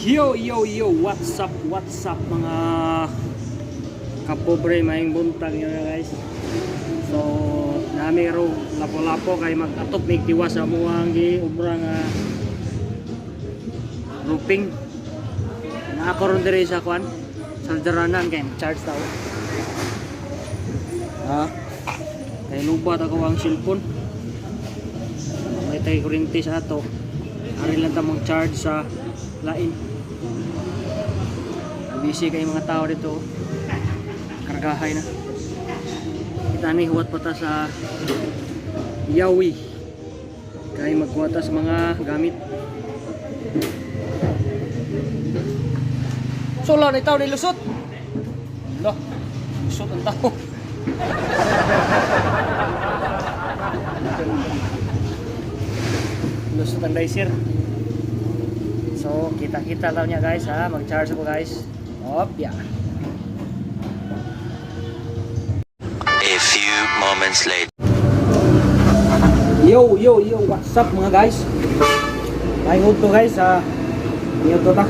Yo yo yo, what's up mga kapobre, maing buntag nyo na guys. So nami ro lapo-lapo kay mag-atop mig tiwas sa muang gi ubra nga roofing. Nakaroon diri sa kwan salderanan kay charge tao. Kay lubat ako ang cellphone. May tay kuryente sa ato. Ari lang ta mag charge sa lain. Busy kay mga tao dito. Kargahay na. Kita ni huwat pa ta sa Yawi. Kay magkuha ta sa mga gamit. Solo na itaw ni lusot. Lo. Lusot ang tao. Lusot ang dicer. So kita-kita daw niya guys ha. Mag-charge ako guys. Yeah. A few moments later. Yo, what's up mga guys? Mahingod to guys ha. Mahingod to ta.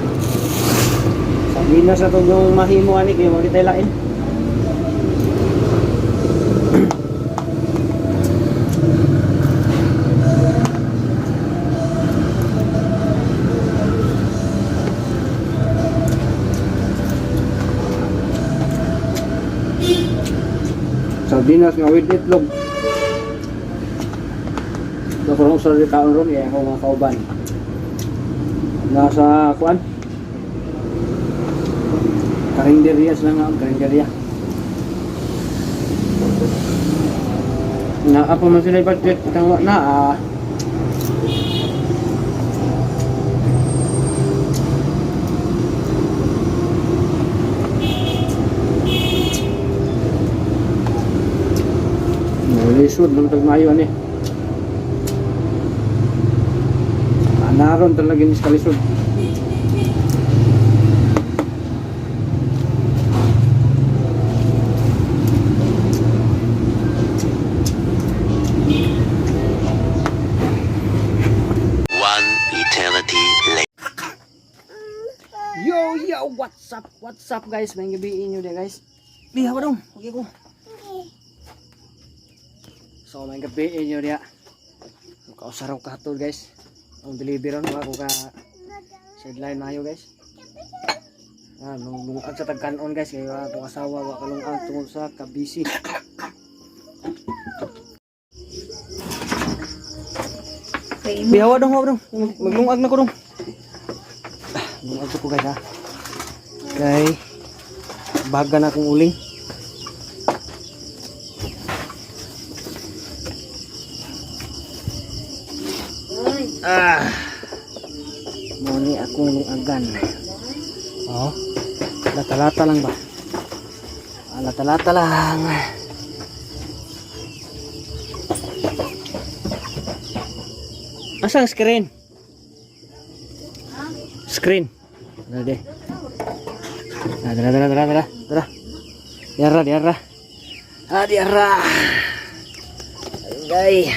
Sabihin na sa itong yung mahimo ani kayo makita lain. Sardinas nga with itlog. Ito ko rin sa kaon ron, kaya ako mga kauban. Nasa kuan. Karinderias lang nga, karinderya. Na apa man sila budget kitang na lisod ng tagmayo ani. Naroon talaga ni kalisod. One eternity later. Yo, what's up guys? May gabiin nyo dia guys. Liha ba dong? Okay ko. So may gabiin nyo dia. Kausaraw ka hatod guys. Ang delivery ron ako ka sideline mayo guys. Nung lungag sa tagkanon guys, kaya akong asawa wa kalungag tungod sa kabisi. Bihawa dong. Maglungag na ko dong. Lungag ko guys ha. Okay. Baga na akong uling. Muni akong lungagan. Oh. Lata-lata lang ba? Lata-lata lang. Asang screen? Screen. Dali. Dara. Diara. Diara. Ay.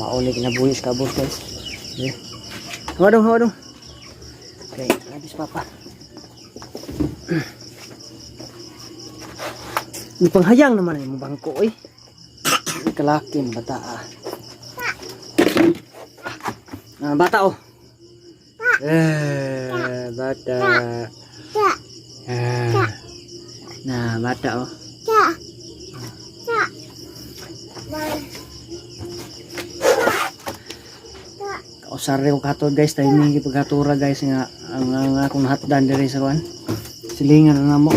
Maulik na buhis ka boss guys. Okay. Hawa dong. Okay, habis papa. Ini penghayang naman yung bangko eh. Ini kalaki ng bata bata oh. Bata. Nah, bata oh. Kausar rin ko katod guys, tayo hindi pagkatura guys nga ang akong hatdan diri sa kuan. Silingan na namo.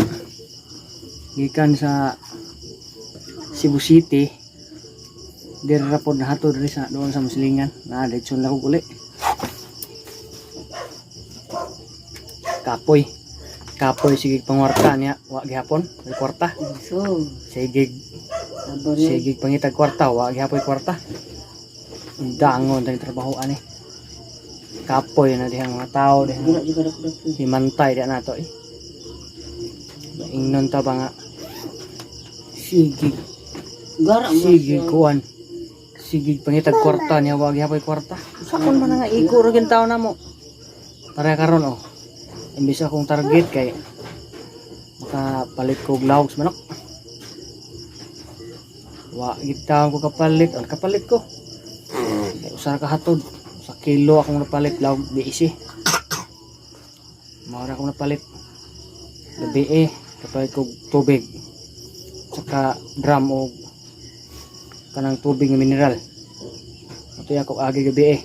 Gikan sa Cebu City. Diri ra pod na hatod diri sa doon sa Muslingan. Na diretso lang ko uli. Kapoy sige pangwarta niya, wa gihapon, kwarta. So, sige pangitag kwarta, wa gihapon kwarta. Dangon tayong trabaho ani. kapoy na dihang mga tao dihang Guna juga dapat. himantay dia nato eh. Ingnon ta ba nga sige Gara mo. sige kuan sige pangitag kwarta niya wag yapay kwarta sakon man nga iko ra gyud taon namo para karon oh imbis akong target kay makapalit ko og lawg sa manok wa gid taon ko kapalit ko kay usa ka hatod sa kilo akong napalit lawg biisi mao ra akong napalit gabi kapalit ko tubig saka drum o kanang tubig nga mineral ito ako agi gabi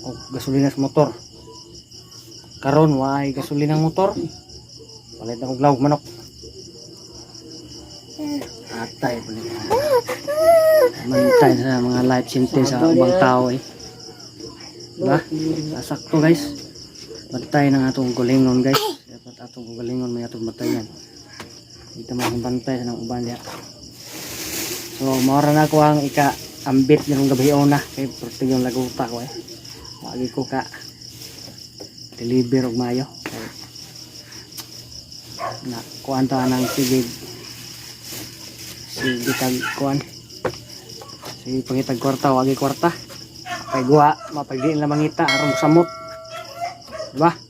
o gasolina sa motor karon waay gasolina ng motor palit akong lawg manok atay palit mantay sa mga life sentence sa ubang tao eh diba sakto guys bantay ng atong gulingon guys dapat atong gulingon may atong batayan dito mga bantay sa ng uban niya. So maura na ko ang ika-ambit nitong gabion na kay porte yung laguta ko eh. Wagi ko ka deliver og mayo. Na kuan ta nang sige tag kuan. Sige pangitag kwarta wagi kwarta. Kay guha mapagdiin la mangita aron samot. Diba?